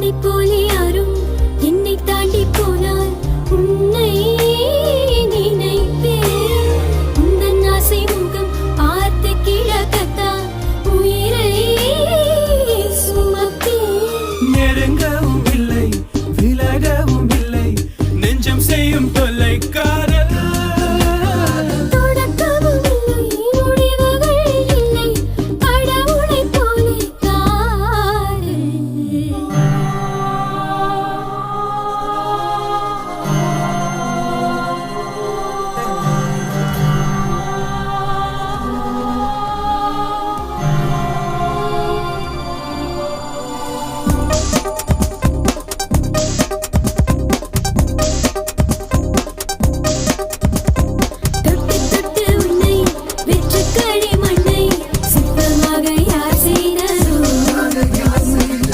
போல யாரும் என்னை தாண்டி போனால் உன்னை நினைப்பேன். உந்தன் ஆசை முகம் பார்த்து கிழக்கத்தான் உயிரை சுமப்பேன். நெருங்கவும் இல்லை விலகவும் இல்லை நெஞ்சம் செய்யும்